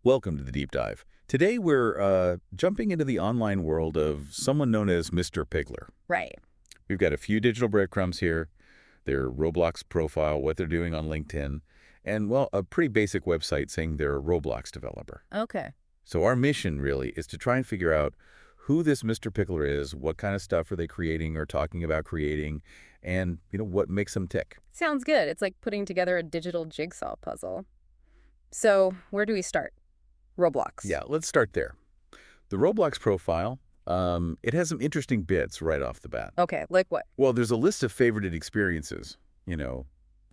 Welcome to the Deep Dive. Today we're jumping into the online world of someone known as MrPiglr. Right. We've got a few digital breadcrumbs here, their Roblox profile, what they're doing on LinkedIn, and, well, a pretty basic website saying they're a Roblox developer. Okay. So our mission, really, is to try and figure out who this MrPiglr is, what kind of stuff are they creating or talking about creating, and, what makes them tick. Sounds good. It's like putting together a digital jigsaw puzzle. So, where do we start? Roblox. Yeah, let's start there. The Roblox profile, it has some interesting bits right off the bat. Okay, like what? Well, there's a list of favorited experiences,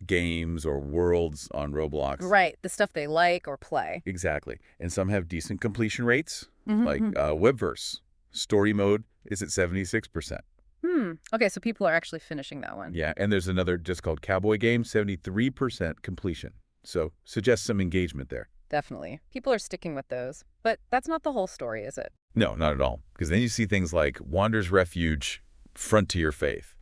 games or worlds on Roblox. Right, the stuff they like or play. Exactly. And some have decent completion rates, Mm-hmm. like Webverse. Story mode is at 76%. Okay, so people are actually finishing that one. Yeah, and there's another just called Cowboy Game, 73% completion. So suggests some engagement there. Definitely. People are sticking with those. But that's not the whole story, is it? No, not at all. Because then you see things like Wander's Refuge, Frontier Faith.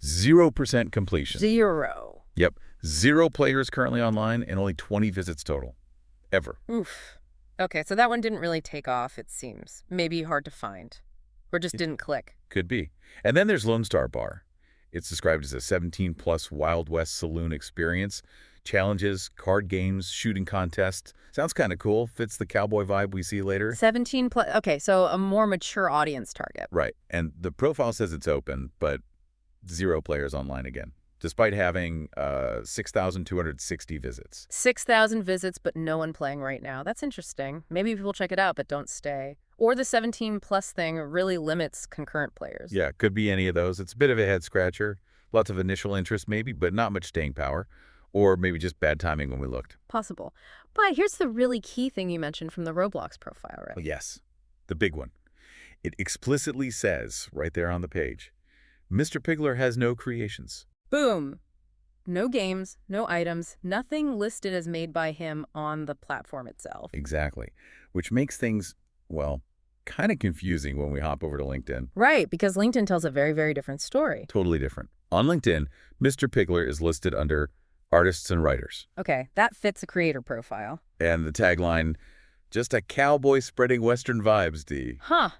0% completion. Zero. Yep. 0 players currently online and only 20 visits total. Ever. Oof. Okay, so that one didn't really take off, it seems. Maybe hard to find. Or just didn't click. Could be. And then there's Lone Star Bar. It's described as a 17-plus Wild West saloon experience. Challenges, card games, shooting contests. Sounds kind of cool. Fits the cowboy vibe we see later. 17 plus. Okay, so a more mature audience target. Right. And the profile says it's open, but 0 players online again, despite having 6,260 visits. 6,000 visits, but no one playing right now. That's interesting. Maybe people check it out, but don't stay. Or the 17-plus thing really limits concurrent players. Yeah, could be any of those. It's a bit of a head-scratcher. Lots of initial interest maybe, but not much staying power. Or maybe just bad timing when we looked. Possible. But here's the really key thing you mentioned from the Roblox profile, right? Well, yes, the big one. It explicitly says right there on the page, MrPiglr has no creations. Boom. No games, no items, nothing listed as made by him on the platform itself. Exactly. Which makes things, well, kind of confusing when we hop over to LinkedIn. Right, because LinkedIn tells a very, very different story. Totally different. On LinkedIn, MrPiglr is listed under artists and writers. Okay, that fits a creator profile. And the tagline, just a cowboy spreading Western vibes, D. Huh.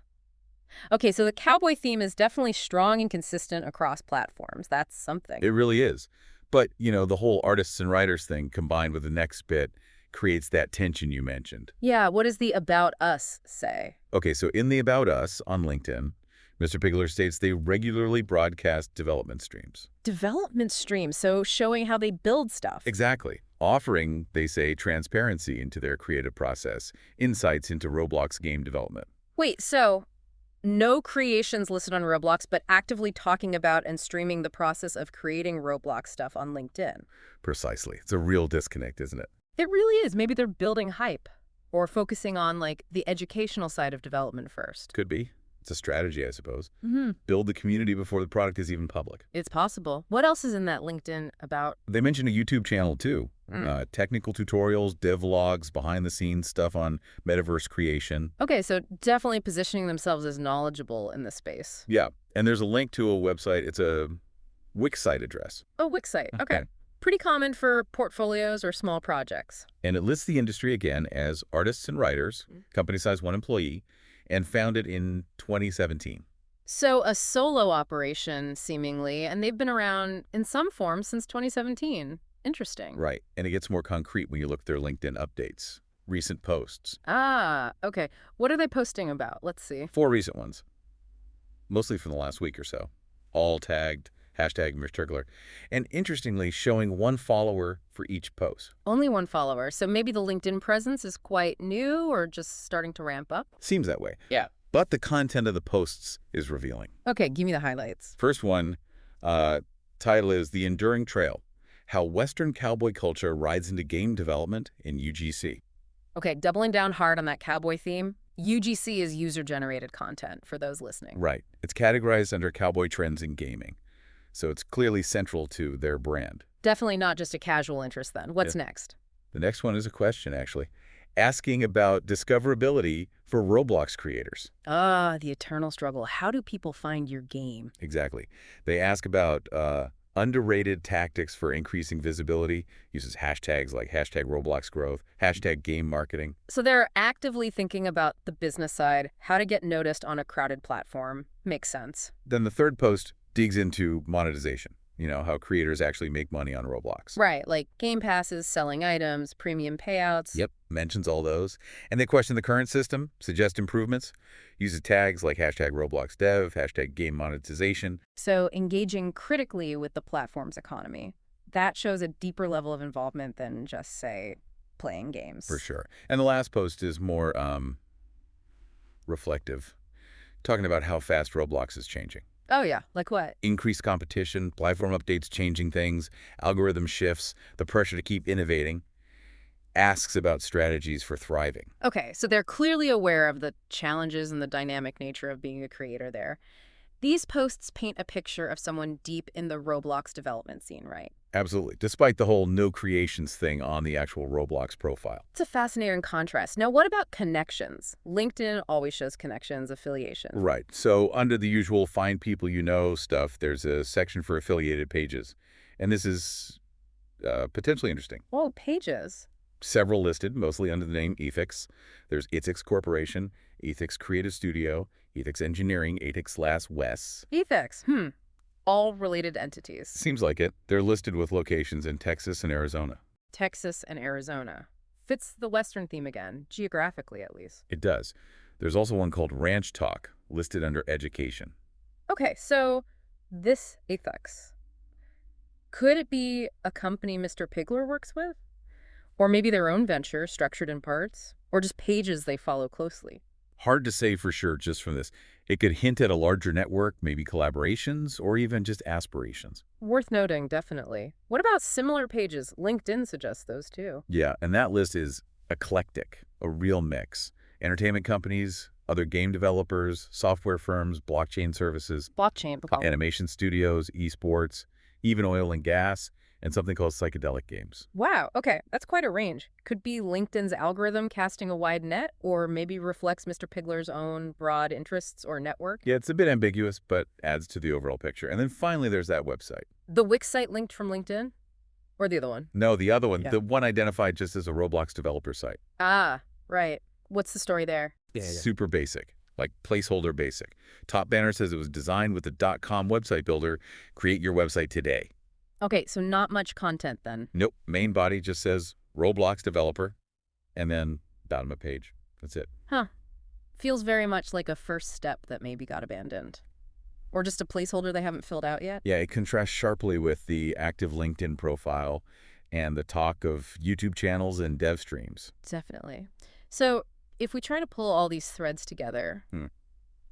Okay, so the cowboy theme is definitely strong and consistent across platforms. That's something. It really is. But, the whole artists and writers thing combined with the next bit creates that tension you mentioned. Yeah, what does the About Us say? Okay, so in the About Us on LinkedIn, MrPiglr states they regularly broadcast development streams. Development streams, so showing how they build stuff. Exactly. Offering, they say, transparency into their creative process, insights into Roblox game development. Wait, so no creations listed on Roblox, but actively talking about and streaming the process of creating Roblox stuff on LinkedIn. Precisely. It's a real disconnect, isn't it? It really is. Maybe they're building hype or focusing on, the educational side of development first. Could be. It's a strategy, I suppose. Mm-hmm. Build the community before the product is even public. It's possible. What else is in that LinkedIn about? They mentioned a YouTube channel, too. Technical tutorials, devlogs, behind-the-scenes stuff on metaverse creation. Okay, so definitely positioning themselves as knowledgeable in the space. Yeah, and there's a link to a website. It's a Wix site address. Oh, Wix site. Okay. Pretty common for portfolios or small projects. And it lists the industry again as artists and writers, company size 1 employee, and founded in 2017. So a solo operation, seemingly, and they've been around in some form since 2017. Interesting. Right, and it gets more concrete when you look at their LinkedIn updates, recent posts. Ah, okay. What are they posting about? Let's see. 4 recent ones, mostly from the last week or so, all tagged #MrPiglr, and interestingly showing 1 follower for each post. Only 1 follower, so maybe the LinkedIn presence is quite new or just starting to ramp up? Seems that way. Yeah. But the content of the posts is revealing. Okay, give me the highlights. First one, title is The Enduring Trail, How Western Cowboy Culture Rides into Game Development in UGC. Okay, doubling down hard on that cowboy theme. UGC is user-generated content for those listening. Right. It's categorized under cowboy trends in gaming. So it's clearly central to their brand. Definitely not just a casual interest then. What's next? The next one is a question, actually, asking about discoverability for Roblox creators. Ah, the eternal struggle. How do people find your game? Exactly. They ask about Underrated tactics for increasing visibility, uses hashtags like hashtag Roblox growth, hashtag game marketing. So they're actively thinking about the business side, how to get noticed on a crowded platform. Makes sense. Then the third post digs into monetization, how creators actually make money on Roblox. Right, like game passes, selling items, premium payouts. Yep, mentions all those. And they question the current system, suggest improvements, uses tags like hashtag Roblox dev, hashtag game monetization. So engaging critically with the platform's economy. That shows a deeper level of involvement than just, say, playing For games. sure. And the last post is more reflective, talking about how fast Roblox is changing. Oh yeah, like what? Increased competition, platform updates changing things, algorithm shifts, the pressure to keep innovating, asks about strategies for thriving. Okay, so they're clearly aware of the challenges and the dynamic nature of being a creator there. These posts paint a picture of someone deep in the Roblox development scene, right? Absolutely, despite the whole no creations thing on the actual Roblox profile. It's a fascinating contrast. Now, what about connections? LinkedIn always shows connections, affiliations. Right, so under the usual find people you know stuff, there's a section for affiliated pages. And this is potentially interesting. Whoa, pages. Several listed, mostly under the name Ethix. There's Ethix Corporation, Ethix Creative Studio, Ethix Engineering, Ethix Wes. Ethics. All related entities. Seems like it. They're listed with locations in Texas and Arizona. Texas and Arizona. Fits the Western theme again, geographically at least. It does. There's also one called Ranch Talk, listed under Education. Okay, so this Ethics. Could it be a company MrPiglr works with? Or maybe their own venture, structured in parts? Or just pages they follow closely? Hard to say for sure just from this. It could hint at a larger network, maybe collaborations, or even just aspirations. Worth noting, definitely. What about similar pages? LinkedIn suggests those too. Yeah, and that list is eclectic, a real mix. Entertainment companies, other game developers, software firms, blockchain services, Blockchain. animation studios, esports, even oil and gas, and something called psychedelic games. Wow, okay, that's quite a range. Could be LinkedIn's algorithm casting a wide net, or maybe reflects MrPiglr's own broad interests or network. Yeah, it's a bit ambiguous, but adds to the overall picture. And then finally, there's that website. The Wix site linked from LinkedIn? Or the other one? No, the other one, Yeah. the one identified just as a Roblox developer site. Ah, right. What's the story there? Super basic, like placeholder basic. Top banner says it was designed with the .com website builder. Create your website today. Okay, so not much content then. Nope, main body just says Roblox developer, and then bottom of page. That's it. Huh. Feels very much like a first step that maybe got abandoned. Or just a placeholder they haven't filled out yet. Yeah, it contrasts sharply with the active LinkedIn profile and the talk of YouTube channels and dev streams. Definitely. So if we try to pull all these threads together,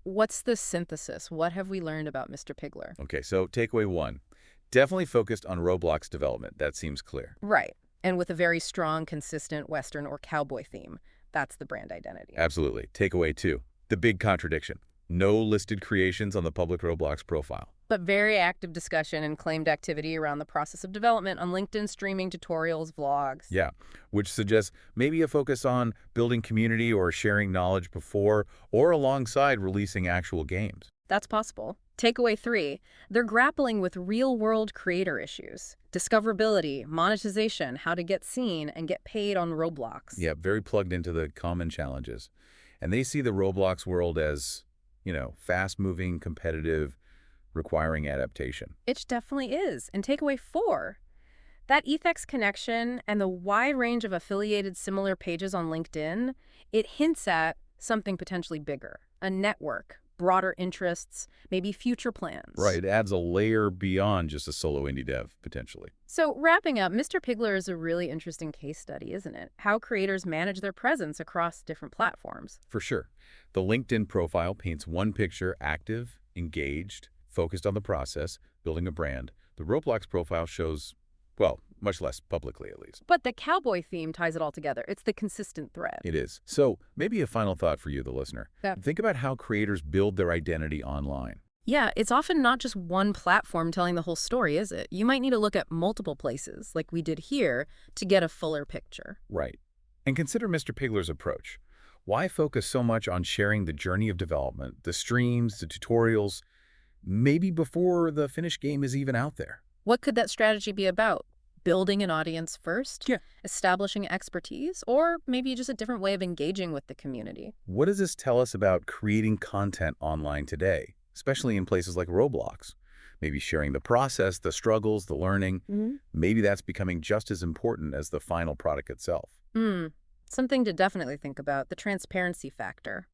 what's the synthesis? What have we learned about MrPiglr? Okay, so takeaway one. Definitely focused on Roblox development. That seems clear. Right. And with a very strong, consistent Western or cowboy theme. That's the brand identity. Absolutely. Takeaway two. The big contradiction. No listed creations on the public Roblox profile. But very active discussion and claimed activity around the process of development on LinkedIn, streaming, tutorials, vlogs. Yeah, which suggests maybe a focus on building community or sharing knowledge before or alongside releasing actual games. That's possible. Takeaway 3, they're grappling with real-world creator issues. Discoverability, monetization, how to get seen and get paid on Roblox. Yeah, very plugged into the common challenges. And they see the Roblox world as, fast-moving, competitive, requiring adaptation. It definitely is. And takeaway 4, that Ethics connection and the wide range of affiliated similar pages on LinkedIn, it hints at something potentially bigger, a network, broader interests, maybe future plans. Right, it adds a layer beyond just a solo indie dev, potentially. So wrapping up, MrPiglr is a really interesting case study, isn't it? How creators manage their presence across different platforms. For sure. The LinkedIn profile paints one picture: active, engaged, focused on the process, building a brand. The Roblox profile shows, well, much less publicly at least. But the cowboy theme ties it all together. It's the consistent thread. It is. So maybe a final thought for you, the listener. Yeah. Think about how creators build their identity online. Yeah, it's often not just one platform telling the whole story, is it? You might need to look at multiple places, like we did here, to get a fuller picture. Right. And consider MrPiglr's approach. Why focus so much on sharing the journey of development, the streams, the tutorials, maybe before the finished game is even out there? What could that strategy be about? Building an audience first? Yeah. Establishing expertise? Or maybe just a different way of engaging with the community? What does this tell us about creating content online today, especially in places like Roblox? Maybe sharing the process, the struggles, the learning. Mhm. Maybe that's becoming just as important as the final product itself. Hmm. Something to definitely think about, the transparency factor.